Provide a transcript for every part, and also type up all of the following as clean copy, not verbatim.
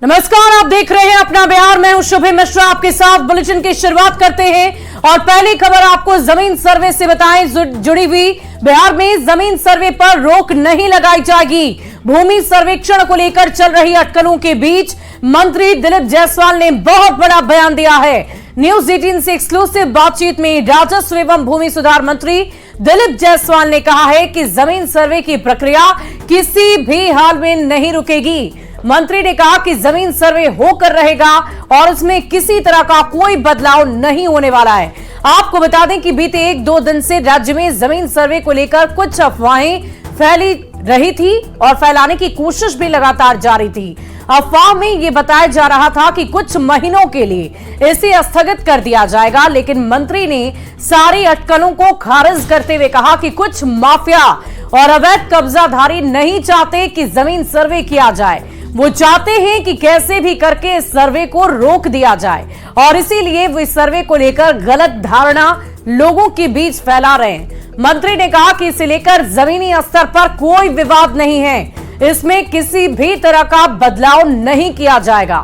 नमस्कार, आप देख रहे हैं अपना बिहार। मैं हूं शुभे मिश्रा, आपके साथ बुलेटिन की शुरुआत करते हैं और पहली खबर आपको जमीन सर्वे से बताएं जुड़ी हुई। बिहार में जमीन सर्वे पर रोक नहीं लगाई जाएगी। भूमि सर्वेक्षण को लेकर चल रही अटकलों के बीच मंत्री दिलीप जायसवाल ने बहुत बड़ा बयान दिया है। न्यूज 18 से एक्सक्लूसिव बातचीत में राजस्व एवं भूमि सुधार मंत्री दिलीप जायसवाल ने कहा है कि जमीन सर्वे की प्रक्रिया किसी भी हाल में नहीं रुकेगी। मंत्री ने कहा कि जमीन सर्वे होकर रहेगा और उसमें किसी तरह का कोई बदलाव नहीं होने वाला है। आपको बता दें कि बीते 1-2 दिन से राज्य में जमीन सर्वे को लेकर कुछ अफवाहें फैली रही थी और फैलाने की कोशिश भी लगातार जारी थी। अफवाह में यह बताया जा रहा था कि कुछ महीनों के लिए इसे स्थगित कर दिया जाएगा, लेकिन मंत्री ने सारी अटकलों को खारिज करते हुए कहा कि कुछ माफिया और अवैध कब्जाधारी नहीं चाहते कि जमीन सर्वे किया जाए। वो चाहते हैं कि कैसे भी करके इस सर्वे को रोक दिया जाए और इसीलिए वो इस सर्वे को लेकर गलत धारणा लोगों के बीच फैला रहे हैं। मंत्री ने कहा कि इसे लेकर जमीनी स्तर पर कोई विवाद नहीं है, इसमें किसी भी तरह का बदलाव नहीं किया जाएगा।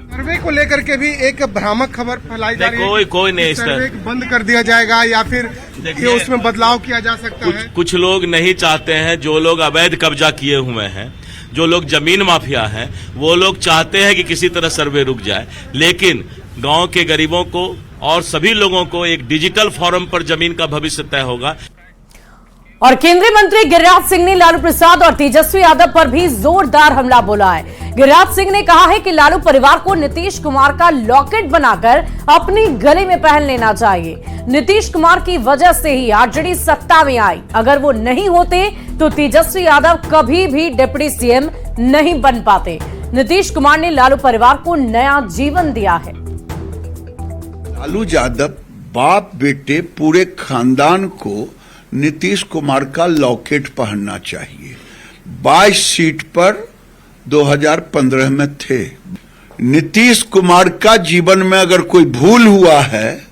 सर्वे को लेकर के भी एक भ्रामक खबर फैलाई जा रही है। कोई नहीं, सर्वे बंद कर दिया जाएगा या फिर ये उसमें बदलाव किया जा सकता है। कुछ लोग नहीं चाहते हैं, जो लोग अवैध कब्जा किए हुए हैं, जो लोग जमीन माफिया हैं, वो लोग चाहते हैं कि किसी तरह सर्वे रुक जाए, लेकिन गांव के गरीबों को और सभी लोगों को एक डिजिटल फॉर्म पर जमीन का भविष्य तय होगा। और केंद्रीय मंत्री गिरिराज सिंह ने लालू प्रसाद और तेजस्वी यादव पर भी जोरदार हमला बोला है। गिरिराज सिंह ने कहा है कि लालू परिवार को नीतीश कुमार का लॉकेट बनाकर अपनी गले में पहन लेना चाहिए। नीतीश कुमार की वजह से ही आरजेडी सत्ता में आई। अगर वो नहीं होते तो तेजस्वी यादव कभी भी डिप्टी सीएम नहीं बन पाते। नीतीश कुमार ने लालू परिवार को नया जीवन दिया है। लालू यादव बाप बेटे पूरे खानदान को नीतीश कुमार का लॉकेट पहनना चाहिए। 22 सीट पर 2015 में थे। नीतीश कुमार का जीवन में अगर कोई भूल हुआ है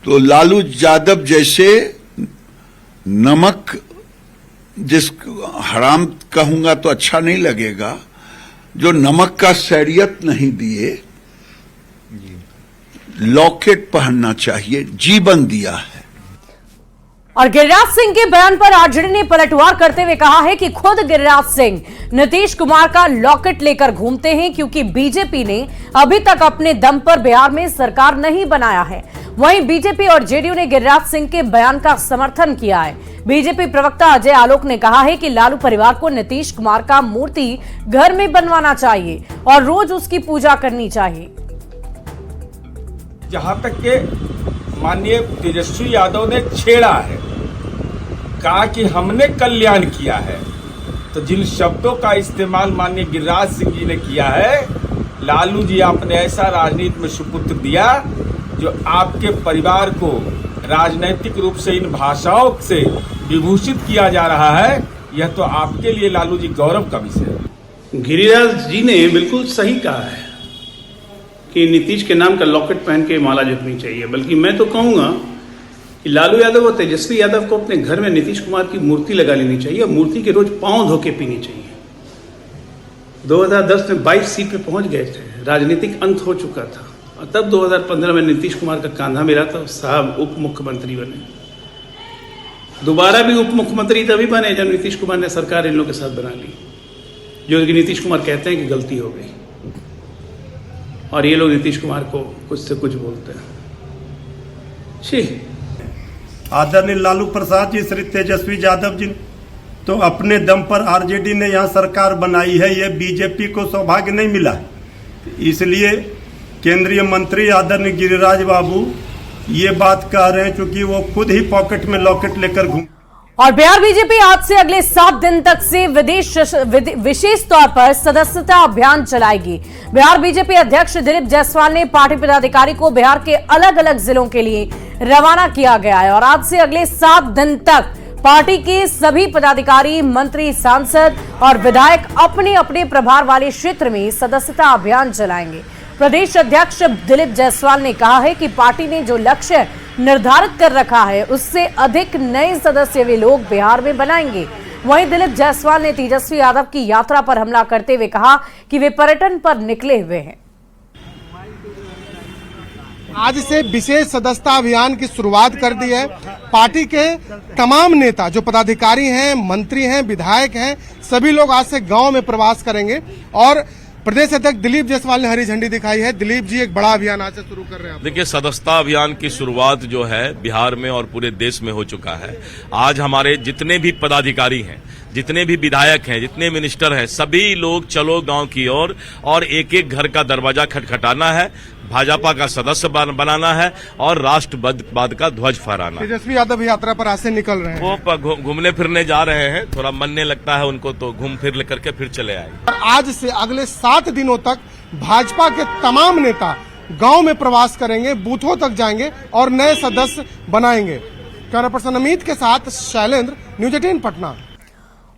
तो लालू यादव जैसे नमक, जिस हराम कहूंगा तो अच्छा नहीं लगेगा, जो नमक का शरीयत नहीं दिए, लॉकेट पहनना चाहिए, जीवन दिया है। और गिरिराज सिंह के बयान पर आरजेडी ने पलटवार करते हुए कहा है कि खुद गिरिराज सिंह नीतीश कुमार का लॉकेट लेकर घूमते हैं, क्योंकि बीजेपी ने अभी तक अपने दम पर बिहार में सरकार नहीं बनाया है। वहीं बीजेपी और जेडीयू ने गिरिराज सिंह के बयान का समर्थन किया है। बीजेपी प्रवक्ता अजय आलोक ने कहा है कि लालू परिवार को नीतीश कुमार का मूर्ति घर में बनवाना चाहिए और रोज उसकी पूजा करनी चाहिए। जहां तक के माननीय तेजस्वी यादव ने छेड़ा है, कहा कि हमने कल्याण किया है, तो जिन शब्दों का इस्तेमाल माननीय गिरिराज सिंह जी ने किया है, लालू जी आपने ऐसा राजनीति में सुपुत्र दिया जो आपके परिवार को राजनैतिक रूप से इन भाषाओं से विभूषित किया जा रहा है, यह तो आपके लिए लालू जी गौरव का विषय है। गिरिराज जी ने बिल्कुल सही कहा है कि नीतीश के नाम का लॉकेट पहन के माला जपनी चाहिए, बल्कि मैं तो कहूँगा कि लालू यादव और तेजस्वी यादव को अपने घर में नीतीश कुमार की मूर्ति लगा लेनी चाहिए और मूर्ति के रोज पांव धो के पीनी चाहिए। 2010 में 22 सीट पे पहुंच गए थे, राजनीतिक अंत हो चुका था और तब 2015 में नीतीश कुमार का कांधा मिला था, साहब उप मुख्यमंत्री बने। दोबारा भी उप मुख्यमंत्री तभी बने जब नीतीश कुमार ने सरकार इन लोगों के साथ बना ली, जो कि नीतीश कुमार कहते हैं कि गलती हो गई और ये लोग नीतीश कुमार को कुछ से कुछ बोलते हैं। आदरणीय लालू प्रसाद जी, श्री तेजस्वी यादव जी तो अपने दम पर आरजेडी ने यहाँ सरकार बनाई है, ये बीजेपी को सौभाग्य नहीं मिला। इसलिए केंद्रीय मंत्री आदरणीय गिरिराज बाबू ये बात कह रहे हैं क्योंकि वो खुद ही पॉकेट में लॉकेट लेकर घूम। और बिहार बीजेपी आज से अगले 7 दिन तक से विशेष तौर पर सदस्यता अभियान चलाएगी। बिहार बीजेपी अध्यक्ष दिलीप जायसवाल ने पार्टी पदाधिकारी को बिहार के अलग अलग जिलों के लिए रवाना किया गया है और आज से अगले 7 दिन तक पार्टी के सभी पदाधिकारी, मंत्री, सांसद और विधायक अपने अपने प्रभार वाले क्षेत्र में सदस्यता अभियान चलाएंगे। प्रदेश अध्यक्ष दिलीप जायसवाल ने कहा है कि पार्टी ने जो लक्ष्य निर्धारित कर रखा है उससे अधिक नए सदस्य वे लोग बिहार में बनाएंगे। वहीं दिलीप जायसवाल ने तेजस्वी यादव की यात्रा पर हमला करते हुए कहा कि वे पर्यटन पर निकले हुए हैं। आज से विशेष सदस्यता अभियान की शुरुआत कर दी है। पार्टी के तमाम नेता जो पदाधिकारी हैं, मंत्री हैं, विधायक हैं, सभी लोग आज से गांव में प्रवास करेंगे और प्रदेश अध्यक्ष दिलीप जायसवाल ने हरी झंडी दिखाई है। दिलीप जी, एक बड़ा अभियान आज से शुरू कर रहे हैं। देखिए, सदस्यता अभियान की शुरुआत जो है बिहार में और पूरे देश में हो चुका है। आज हमारे जितने भी पदाधिकारी हैं, जितने भी विधायक हैं, जितने मिनिस्टर हैं, सभी लोग चलो गांव की ओर और एक एक घर का दरवाजा खटखटाना है, भाजपा का सदस्य बनाना है और राष्ट्रवाद का ध्वज फहराना है। तेजस्वी यादव यात्रा पर आज से निकल रहे हैं। वो घूमने फिरने जा रहे हैं, थोड़ा मनने लगता है उनको, तो घूम फिर करके फिर चले आएंगे। और आज से अगले 7 दिनों तक भाजपा के तमाम नेता गांव में प्रवास करेंगे, बूथों तक जाएंगे और नए सदस्य बनाएंगे। कैमरा पर्सन अमित के साथ शैलेंद्र, न्यूज़ 18 पटना।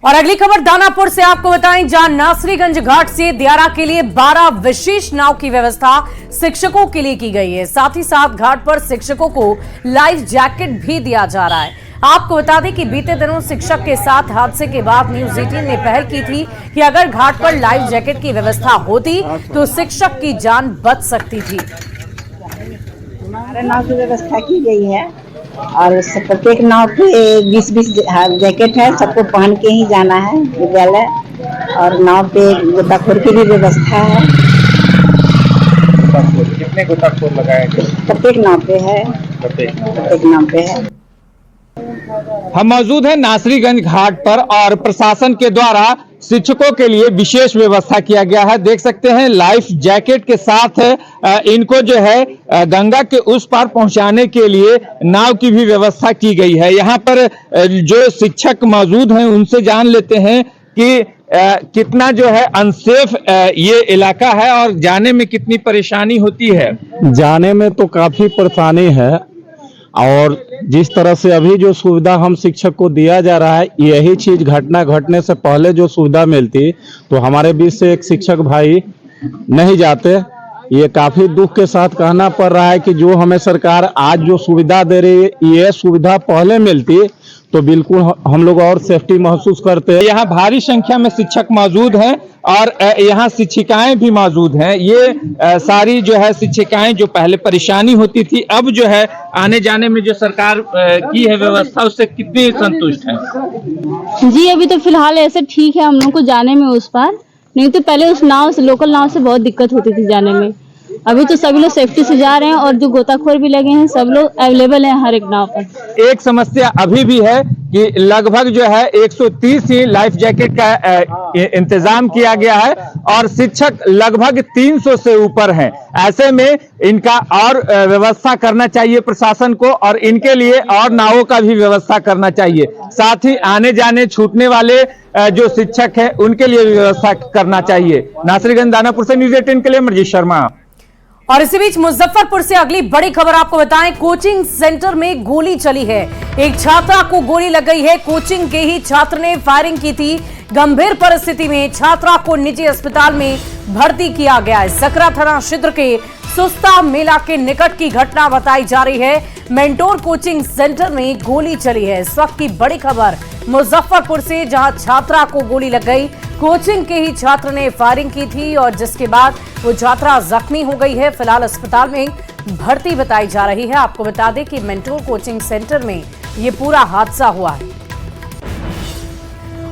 और अगली खबर दानापुर से आपको बताएं, जहां नासरीगंज घाट से दियारा के लिए 12 विशेष नाव की व्यवस्था शिक्षकों के लिए की गई है। साथ ही साथ घाट पर शिक्षकों को लाइफ जैकेट भी दिया जा रहा है। आपको बता दें कि बीते दिनों शिक्षक के साथ हादसे के बाद न्यूज़ 18 ने पहल की थी कि अगर घाट पर लाइफ जैकेट की व्यवस्था होती तो शिक्षक की जान बच सकती थी। हमारे नाव की व्यवस्था की गई है और प्रत्येक नाव पे 20-20 जैकेट है, सबको पहन के ही जाना है विद्यालय। और नाव पे गोताखोर की भी व्यवस्था है। कितने गोताखोर लगाए गए? प्रत्येक नाव पे है, प्रत्येक नाव पे है। हम मौजूद हैं नासरीगंज घाट पर और प्रशासन के द्वारा शिक्षकों के लिए विशेष व्यवस्था किया गया है। देख सकते हैं लाइफ जैकेट के साथ इनको जो है गंगा के उस पार पहुंचाने के लिए नाव की भी व्यवस्था की गई है। यहाँ पर जो शिक्षक मौजूद हैं उनसे जान लेते हैं कि कितना जो है अनसेफ ये इलाका है और जाने में कितनी परेशानी होती है। जाने में तो काफी परेशानी है और जिस तरह से अभी जो सुविधा हम शिक्षक को दिया जा रहा है, यही चीज घटना घटने से पहले जो सुविधा मिलती तो हमारे बीच से एक शिक्षक भाई नहीं जाते। ये काफी दुख के साथ कहना पड़ रहा है कि जो हमें सरकार आज जो सुविधा दे रही है, ये सुविधा पहले मिलती तो बिल्कुल हम लोग और सेफ्टी महसूस करते हैं। यहाँ भारी संख्या में शिक्षक मौजूद हैं और यहाँ शिक्षिकाएं भी मौजूद हैं। ये सारी जो है शिक्षिकाएं जो पहले परेशानी होती थी, अब जो है आने जाने में जो सरकार की है व्यवस्था, उससे कितनी संतुष्ट हैं? जी अभी तो फिलहाल ऐसे ठीक है हम लोग को जाने में उस पार, नहीं तो पहले उस नाव से, लोकल नाव से बहुत दिक्कत होती थी जाने में। अभी तो सभी लोग सेफ्टी से जा रहे हैं और जो गोताखोर भी लगे हैं सब लोग अवेलेबल हैं हर एक नाव पर। एक समस्या अभी भी है कि लगभग जो है 130 ही लाइफ जैकेट का इंतजाम किया गया है और शिक्षक लगभग 300 से ऊपर हैं। ऐसे में इनका और व्यवस्था करना चाहिए प्रशासन को और इनके लिए और नावों का भी व्यवस्था करना चाहिए। साथ ही आने जाने छूटने वाले जो शिक्षक हैं उनके लिए भी व्यवस्था करना चाहिए। नासरीगंज दानापुर से न्यूज़ 18 के लिए अमरजीत शर्मा। और इसी बीच मुजफ्फरपुर से अगली बड़ी खबर आपको बताएं, कोचिंग सेंटर में गोली चली है। एक छात्रा को गोली लग गई है। कोचिंग के ही छात्र ने फायरिंग की थी। गंभीर परिस्थिति में छात्रा को निजी अस्पताल में भर्ती किया गया है। सकरा थाना क्षेत्र के सुस्ता मेला के निकट की घटना बताई जा रही है। मेंटोर कोचिंग सेंटर में गोली चली है। इस वक्त की बड़ी खबर मुजफ्फरपुर से, जहां छात्रा को गोली लग गई। कोचिंग के ही छात्र ने फायरिंग की थी और जिसके बाद वो छात्रा जख्मी हो गई है। फिलहाल अस्पताल में भर्ती बताई जा रही है। आपको बता दें कि मेंटोर कोचिंग सेंटर में ये पूरा हादसा हुआ है।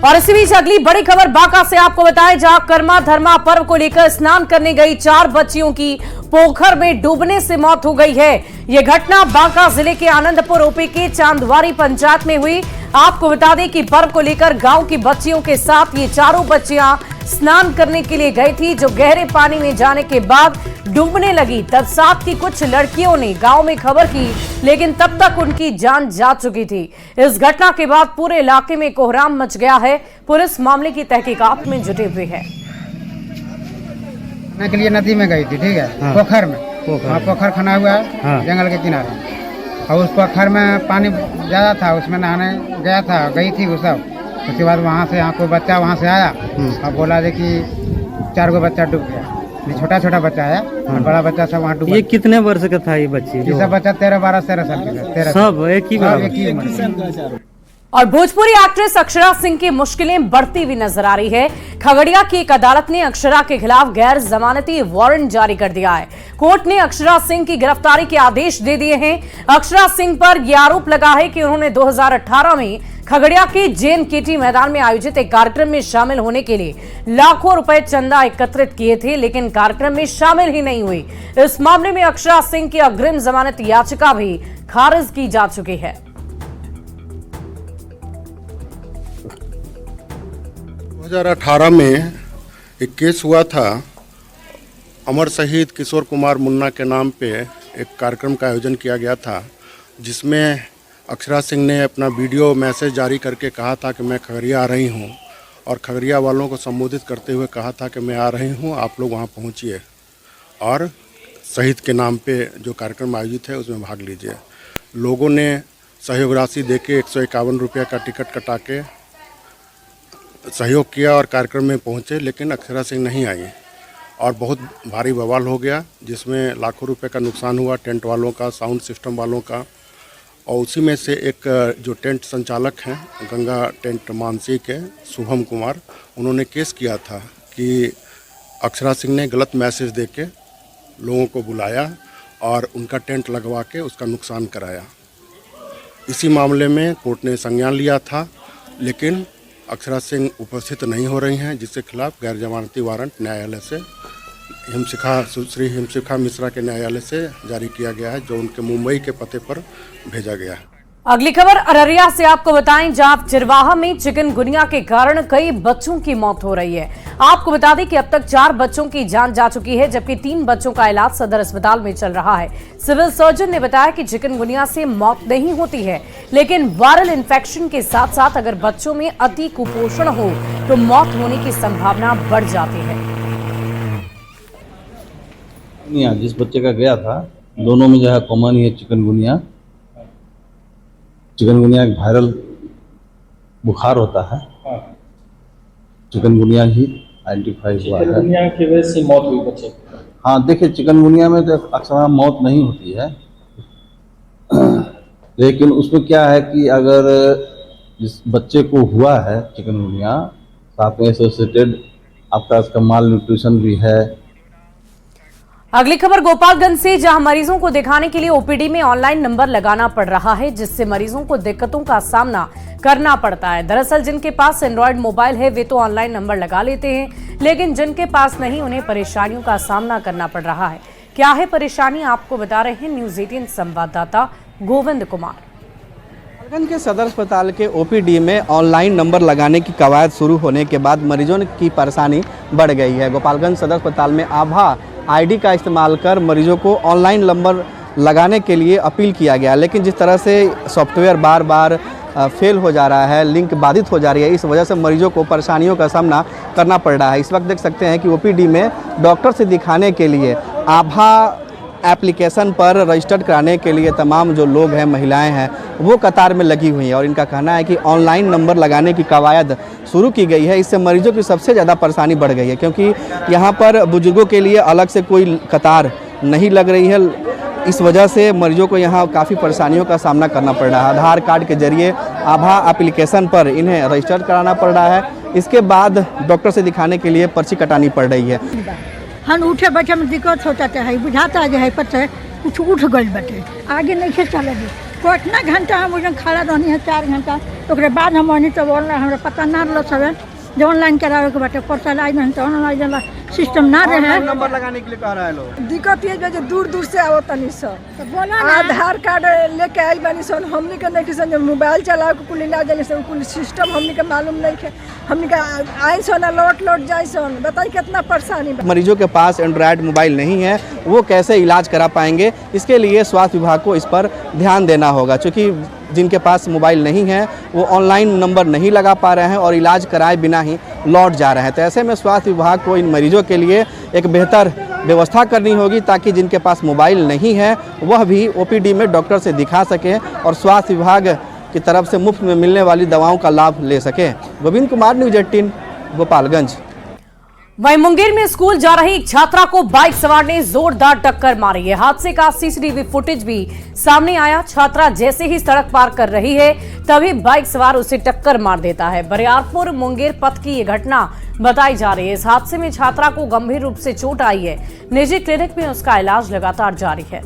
और इसी बीच अगली बड़ी खबर बांका से आपको बताएं, जहां कर्मा धर्मा पर्व को लेकर स्नान करने गई 4 बच्चियों की पोखर में डूबने से मौत हो गई है। यह घटना बांका जिले के आनंदपुर ओपी के चांदवारी पंचायत में हुई। आपको बता दें कि पर्व को लेकर गांव की बच्चियों के साथ ये चारों बच्चियां स्नान करने के लिए गई थी, जो गहरे पानी में जाने के बाद डूबने लगी। तब साथ की कुछ लड़कियों ने गांव में खबर की, लेकिन तब तक उनकी जान जा चुकी थी। इस घटना के बाद पूरे इलाके में कोहराम मच गया है। पुलिस मामले की तहकीकात में जुटे हुए है। के लिए नदी में गई थी, ठीक है, हाँ। पोखर में, पोखर खना हुआ है, हाँ। जंगल के किनारे, और उस पोखर में पानी ज्यादा था, उसमें नहाने गया था, गई थी वो सब। उसके बाद वहाँ से कोई बच्चा वहाँ से आया और बोला दे कि 4 गो बच्चा डूब गया। छोटा छोटा बच्चा है और बड़ा बच्चा सब वहाँ डूबा। ये कितने वर्ष का था ये बच्ची? ये सब बच्चा 13, 12, 13 साल के थे। सब एक ही उम्र। और भोजपुरी एक्ट्रेस अक्षरा सिंह की मुश्किलें बढ़ती हुई नजर आ रही है। खगड़िया की एक अदालत ने अक्षरा के खिलाफ गैर जमानती वारंट जारी कर दिया है। कोर्ट ने अक्षरा सिंह की गिरफ्तारी के आदेश दे दिए हैं। अक्षरा सिंह पर यह आरोप लगा है कि उन्होंने 2018 में खगड़िया के JNKT मैदान में आयोजित एक कार्यक्रम में शामिल होने के लिए लाखों रुपए चंदा एकत्रित किए थे, लेकिन कार्यक्रम में शामिल ही नहीं हुई। इस मामले में अक्षरा सिंह की अग्रिम जमानत याचिका भी खारिज की जा चुकी है। 2018 में एक केस हुआ था। अमर शहीद किशोर कुमार मुन्ना के नाम पे एक कार्यक्रम का आयोजन किया गया था, जिसमें अक्षरा सिंह ने अपना वीडियो मैसेज जारी करके कहा था कि मैं खगड़िया आ रही हूँ, और खगड़िया वालों को संबोधित करते हुए कहा था कि मैं आ रही हूँ, आप लोग वहाँ पहुँचिए और शहीद के नाम पे जो कार्यक्रम आयोजित है उसमें भाग लीजिए। लोगों ने सहयोग राशि देके 151 रुपये का टिकट कटा के सहयोग किया और कार्यक्रम में पहुंचे, लेकिन अक्षरा सिंह नहीं आई और बहुत भारी बवाल हो गया, जिसमें लाखों रुपए का नुकसान हुआ, टेंट वालों का, साउंड सिस्टम वालों का। और उसी में से एक जो टेंट संचालक हैं गंगा टेंट मानसी के शुभम कुमार, उन्होंने केस किया था कि अक्षरा सिंह ने गलत मैसेज देके लोगों को बुलाया और उनका टेंट लगवा के उसका नुकसान कराया। इसी मामले में कोर्ट ने संज्ञान लिया था, लेकिन अक्षरा सिंह उपस्थित नहीं हो रही हैं, जिसके खिलाफ गैर जमानती वारंट न्यायालय से श्री हिमशिखा मिश्रा के न्यायालय से जारी किया गया है, जो उनके मुंबई के पते पर भेजा गया है। अगली खबर अररिया से आपको बताएं, जहां चिरवाहा में चिकनगुनिया के कारण कई बच्चों की मौत हो रही है। आपको बता दें कि अब तक 4 बच्चों की जान जा चुकी है, जबकि 3 बच्चों का इलाज सदर अस्पताल में चल रहा है। सिविल सर्जन ने बताया कि चिकनगुनिया से मौत नहीं होती है, लेकिन वायरल इन्फेक्शन के साथ साथ अगर बच्चों में अति कुपोषण हो तो मौत होने की संभावना बढ़ जाती है। जिस बच्चे का गया था, दोनों में जो है कॉमन ही है चिकनगुनिया। चिकनगुनिया एक वायरल बुखार होता है, चिकनगुनिया ही आइडेंटिफाई हुआ है। चिकनगुनिया की वजह से मौत हुई बच्चे की। हाँ, देखिए चिकनगुनिया में तो अक्सर मौत नहीं होती है, लेकिन उसमें क्या है कि अगर जिस बच्चे को हुआ है चिकनगुनिया, साथ में एसोसिएटेड आपका इसका माल न्यूट्रिशन भी है। अगली खबर गोपालगंज से, जहां मरीजों को दिखाने के लिए ओपीडी में ऑनलाइन नंबर लगाना पड़ रहा है, जिससे मरीजों को दिक्कतों का सामना करना पड़ता है। दरअसल जिनके पास एंड्रॉयड मोबाइल है वे तो ऑनलाइन नंबर लगा लेते हैं, लेकिन जिनके पास नहीं उन्हें परेशानियों का सामना करना पड़ रहा है। क्या है परेशानी, आपको बता रहे हैं न्यूज 18 संवाददाता गोविंद कुमार। गोपालगंज के सदर अस्पताल के ओपीडी में ऑनलाइन नंबर लगाने की कवायद शुरू होने के बाद मरीजों की परेशानी बढ़ गई है। गोपालगंज सदर अस्पताल में आभा आईडी का इस्तेमाल कर मरीजों को ऑनलाइन नंबर लगाने के लिए अपील किया गया, लेकिन जिस तरह से सॉफ्टवेयर बार बार फेल हो जा रहा है, लिंक बाधित हो जा रही है, इस वजह से मरीजों को परेशानियों का सामना करना पड़ रहा है। इस वक्त देख सकते हैं कि ओपीडी में डॉक्टर से दिखाने के लिए आभा एप्लीकेशन पर रजिस्टर्ड कराने के लिए तमाम जो लोग हैं, महिलाएं हैं, वो कतार में लगी हुई हैं और इनका कहना है कि ऑनलाइन नंबर लगाने की कवायद शुरू की गई है। इससे मरीजों की सबसे ज़्यादा परेशानी बढ़ गई है, क्योंकि यहाँ पर बुजुर्गों के लिए अलग से कोई कतार नहीं लग रही है। इस वजह से मरीजों को यहाँ काफ़ी परेशानियों का सामना करना पड़ रहा है। आधार कार्ड के जरिए आभा एप्लीकेशन पर इन्हें रजिस्टर कराना पड़ रहा है। इसके बाद डॉक्टर से दिखाने के लिए पर्ची कटानी पड़ रही है। हम उठे बैठे में दिक्कत होता है, बुझाता जो है पता कुछ उठ गई बैठे आगे नहीं खे चले तो इतना घंटा हम उस खड़ा रहनी है 4 घंटा, तो बाद हम आनी तब ऑनलाइन हमारा पता ना रहा सब जो ऑनलाइन करावे के बाटे पर्चा लाई नहीं तो ऑनलाइन सिस्टम ना रहे। नंबर लगाने के लिए कह रहा है लोग। दिक्कत ये जो दूर दूर से आओ तनी सब आधार कार्ड लेके आई बनी सन, हमनी के नहीं किसान मोबाइल चलाओ के कुल ना जाने से कुल सिस्टम हमनी के मालूम नहीं है। हमनी के आई सन लौट जाए सन, बताइए कितना परेशानी। मरीजों के पास एंड्रॉयड मोबाइल नहीं है, वो कैसे इलाज करा पाएंगे? इसके लिए स्वास्थ्य विभाग को इस पर ध्यान देना होगा, क्योंकि जिनके पास मोबाइल नहीं है वो ऑनलाइन नंबर नहीं लगा पा रहे हैं और इलाज कराए बिना ही लौट जा रहे हैं। तो ऐसे में स्वास्थ्य विभाग को इन मरीजों के लिए एक बेहतर व्यवस्था करनी होगी, ताकि जिनके पास मोबाइल नहीं है वह भी ओपीडी में डॉक्टर से दिखा सकें और स्वास्थ्य विभाग की तरफ से मुफ्त में मिलने वाली दवाओं का लाभ ले सकें। गोविंद कुमार, न्यूज 18 गोपालगंज। वहीं मुंगेर में स्कूल जा रही एक छात्रा को बाइक सवार ने जोरदार टक्कर मारी है। हादसे का सीसीटीवी फुटेज भी सामने आया। छात्रा जैसे ही सड़क पार कर रही है तभी बाइक सवार उसे टक्कर मार देता है। बरियारपुर मुंगेर पथ की ये घटना बताई जा रही है। इस हादसे में छात्रा को गंभीर रूप से चोट आई है। निजी क्लिनिक में उसका इलाज लगातार जारी है।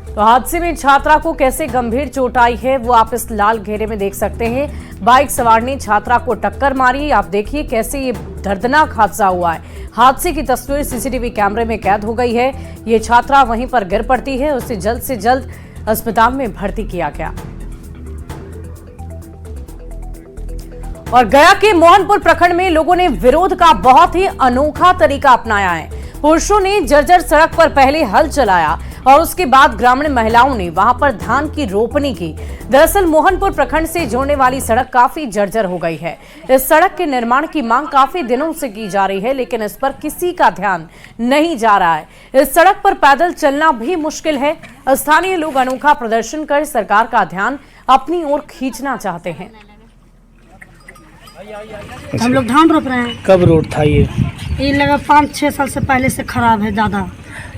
तो हादसे में छात्रा को कैसे गंभीर चोट आई है वो आप इस लाल घेरे में देख सकते हैं। बाइक सवार ने छात्रा को टक्कर मारी। आप देखिए कैसे ये दर्दनाक हादसा हुआ है। हादसे की तस्वीर सीसीटीवी कैमरे में कैद हो गई है। ये छात्रा वहीं पर गिर पड़ती है। उसे जल्द से जल्द अस्पताल में भर्ती किया गया। और गया के मोहनपुर प्रखंड में लोगों ने विरोध का बहुत ही अनोखा तरीका अपनाया है। पुरुषों ने जर्जर सड़क पर पहले हल चलाया और उसके बाद ग्रामीण महिलाओं ने वहां पर धान की रोपनी की। दरअसल मोहनपुर प्रखंड से जोड़ने वाली सड़क काफी जर्जर हो गई है। इस सड़क के निर्माण की मांग काफी दिनों से की जा रही है, लेकिन इस पर किसी का ध्यान नहीं जा रहा है। इस सड़क पर पैदल चलना भी मुश्किल है। स्थानीय लोग अनोखा प्रदर्शन कर सरकार का ध्यान अपनी ओर खींचना चाहते हैं। हम लोग धान रोप रहे हैं। कब रोड था ये लगा 5-6 साल से पहले से खराब है ज्यादा।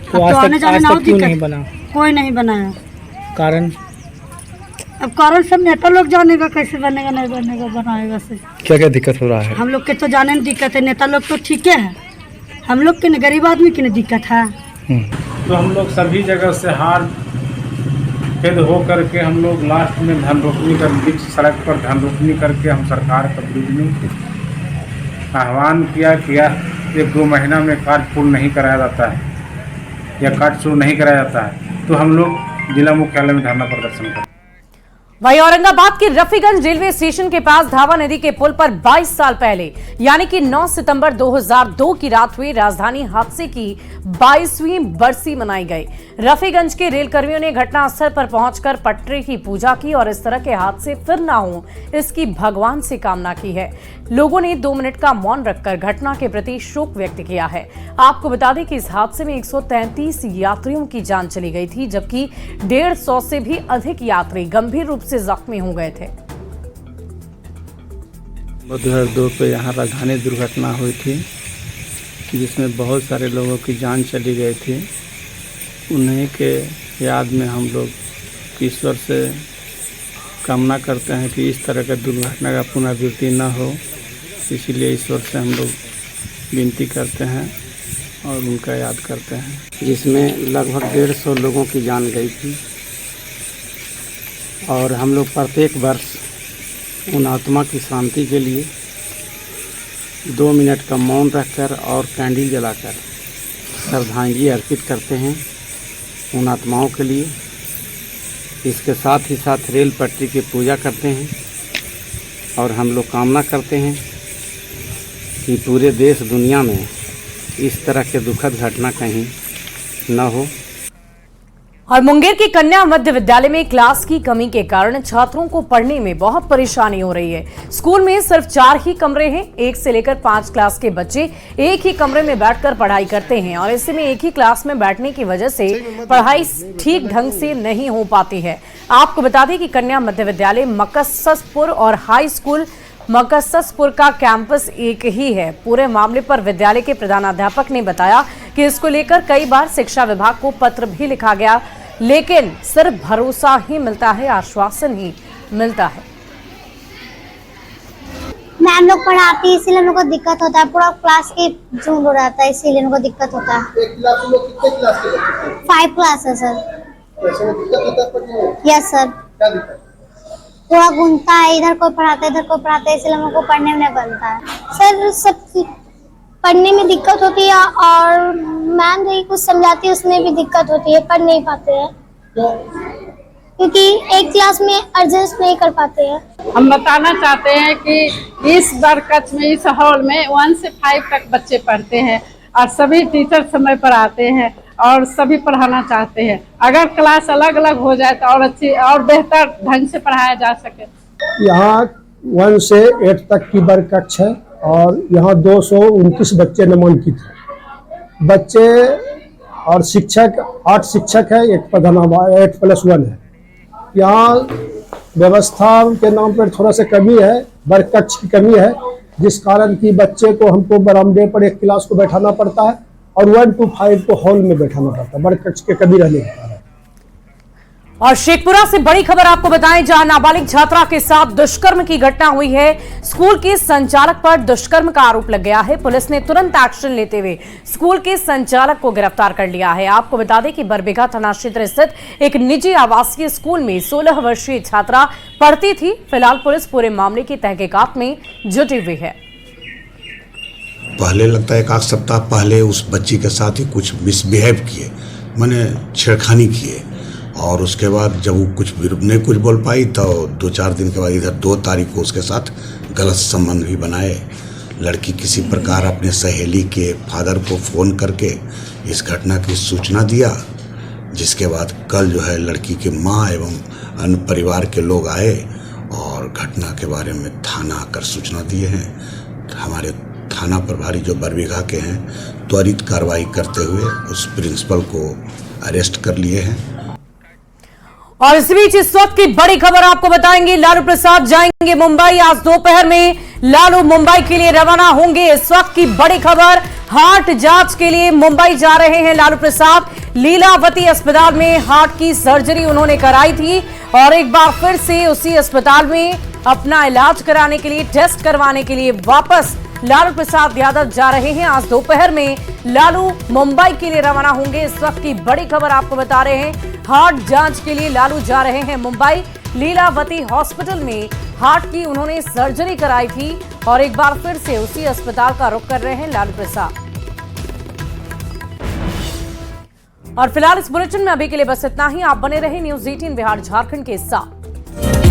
तो आज तक क्यों नहीं बना? कोई नहीं बनाया। कारण? अब कारण सब नेता लोग जानेगा कैसे बनेगा नहीं बनेगा बनाएगा से। क्या क्या दिक्कत हो रहा है? हम लोग के तो जाने में दिक्कत है। नेता लोग तो ठीक है, हम लोग के गरीब आदमी की दिक्कत है। तो हम लोग सभी जगह से हार खेद हो करके हम लोग लास्ट में धान रोपनी कर बीच सड़क पर धान रोपनी करके हम सरकार के विरुद्ध में आह्वान किया 1-2 महीना में कार्य पूर्ण नहीं कराया जाता है या कार्य शुरू नहीं कराया जाता है तो हम लोग जिला मुख्यालय में धरना प्रदर्शन करें। वहीं औरंगाबाद के रफीगंज रेलवे स्टेशन के पास धावा नदी के पुल पर 22 साल पहले यानी कि 9 सितंबर 2002 की रात हुई राजधानी हादसे की 22वीं बरसी मनाई गई। रफीगंज के रेल कर्मियों ने घटनास्थल पर पहुंचकर पटरी की पूजा की और इस तरह के हादसे फिर ना हो इसकी भगवान से कामना की है। लोगों ने 2 मिनट का मौन रखकर घटना के प्रति शोक व्यक्त किया है। आपको बता दें कि इस हादसे में 133 यात्रियों की जान चली गई थी, जबकि 150 से भी अधिक यात्री गंभीर रूप से जख्मी हो गए थे। 2002 पे यहाँ राजधानी दुर्घटना हुई थी जिसमें बहुत सारे लोगों की जान चली गई थी। उन्हीं के याद में हम लोग ईश्वर से कामना करते हैं कि इस तरह के दुर्घटना का पुनरावृत्ति न हो। इसीलिए ईश्वर से हम लोग विनती करते हैं और उनका याद करते हैं। जिसमें लगभग 150 लोगों की जान गई थी और हम लोग प्रत्येक वर्ष उन आत्मा की शांति के लिए 2 मिनट का मौन रखकर और कैंडल जलाकर श्रद्धांजलि अर्पित करते हैं उन आत्माओं के लिए। इसके साथ ही साथ रेल पटरी की पूजा करते हैं और हम लोग कामना करते हैं कि पूरे देश दुनिया में इस तरह के दुखद घटना कहीं न हो। और मुंगेर के कन्या मध्य विद्यालय में क्लास की कमी के कारण छात्रों को पढ़ने में बहुत परेशानी हो रही है। स्कूल में सिर्फ 4 ही कमरे हैं। 1 से लेकर 5 क्लास के बच्चे एक ही कमरे में बैठकर पढ़ाई करते हैं और ऐसे में एक ही क्लास में बैठने की वजह से पढ़ाई ठीक ढंग से नहीं हो पाती है। आपको बता दें कि कन्या मध्य विद्यालय मकससपुर और हाई स्कूल मकससपुर का कैंपस एक ही है। पूरे मामले पर विद्यालय के प्रधानाध्यापक ने बताया कि इसको लेकर कई बार शिक्षा विभाग को पत्र भी लिखा गया, लेकिन सिर्फ भरोसा ही मिलता है, आश्वासन ही मिलता है। मैम लोग पढ़ाती है इसीलिए मेरे को दिक्कत होता है। पूरा क्लास की झुंड हो रहता है इसीलिए मेरे को दिक्कत होता है। 5 क्लास है सर। Yes sir. पूरा घूमता है, इधर कोई पढ़ाता है इधर कोई पढ़ाता है, इसलिए मेरे को पढ़ने में नहीं बनता है सर। सब पढ़ने में दिक्कत होती है और मैम जो कुछ समझाती है उसमें भी दिक्कत होती है, पढ़ नहीं पाते हैं क्योंकि एक क्लास में एडजस्ट नहीं कर पाते हैं। हम बताना चाहते हैं कि इस बरकच में इस हॉल में 1 से 5 तक बच्चे पढ़ते हैं और सभी टीचर समय पर आते हैं और सभी पढ़ाना चाहते हैं। अगर क्लास अलग अलग हो जाए तो और अच्छी और बेहतर ढंग से पढ़ाया जा सके। यहाँ 1 से 8 तक की वर्ग कक्ष है और यहाँ 229 बच्चे नामांकित हैं। बच्चे और शिक्षक 8 शिक्षक है, एक प्रधान 8+1 है। यहाँ व्यवस्था के नाम पर थोड़ा सा कमी है, वर्ग कक्ष की कमी है, जिस कारण कि बच्चे को हमको बरामदे पर एक क्लास को बैठाना पड़ता है और 1 to 5 को हॉल में बैठाना पड़ता है, बड़े कक्ष के कभी रहने देता है। और शेखपुरा से बड़ी खबर आपको बताएं, जहां नाबालिग छात्रा के साथ दुष्कर्म की घटना हुई है। स्कूल के संचालक पर दुष्कर्म का आरोप लग गया है। पुलिस ने तुरंत एक्शन लेते हुए स्कूल के संचालक को गिरफ्तार कर लिया है। आपको बता दें कि बरबीघा थाना क्षेत्र स्थित एक निजी आवासीय स्कूल में 16 वर्षीय छात्रा पढ़ती थी। फिलहाल पुलिस पूरे मामले की तहकीकात में जुटी हुई है। पहले लगता है 1 सप्ताह पहले उस बच्ची के साथ ही कुछ मिसबिहेव किए, माने छेड़खानी किए, और उसके बाद जब वो कुछ नहीं कुछ बोल पाई तो 2-4 दिन के बाद इधर 2 तारीख को उसके साथ गलत संबंध भी बनाए। लड़की किसी प्रकार अपने सहेली के फादर को फ़ोन करके इस घटना की सूचना दिया, जिसके बाद कल जो है लड़की के माँ एवं अन्य परिवार के लोग आए और घटना के बारे में थाना आकर सूचना दिए हैं। हमारे थाना प्रभारी जो बरबीघा के हैं त्वरित कार्रवाई करते हुए उस प्रिंसिपल को अरेस्ट कर लिए हैं। और इस बीच इस वक्त की बड़ी खबर आपको बताएंगे, लालू प्रसाद जाएंगे मुंबई। आज दोपहर में लालू मुंबई के लिए रवाना होंगे। इस वक्त की बड़ी खबर, हार्ट जांच के लिए मुंबई जा रहे हैं लालू प्रसाद। लीलावती अस्पताल में हार्ट की सर्जरी उन्होंने कराई थी और एक बार फिर से उसी अस्पताल में अपना इलाज कराने के लिए, टेस्ट करवाने के लिए वापस लालू प्रसाद यादव जा रहे हैं। आज दोपहर में लालू मुंबई के लिए रवाना होंगे। इस वक्त की बड़ी खबर आपको बता रहे हैं, हार्ट जांच के लिए लालू जा रहे हैं मुंबई। लीलावती हॉस्पिटल में हार्ट की उन्होंने सर्जरी कराई थी और एक बार फिर से उसी अस्पताल का रुख कर रहे हैं लालू प्रसाद। और फिलहाल इस बुलेटिन में अभी के लिए बस इतना ही। आप बने रहे न्यूज़ 18 बिहार झारखंड के साथ।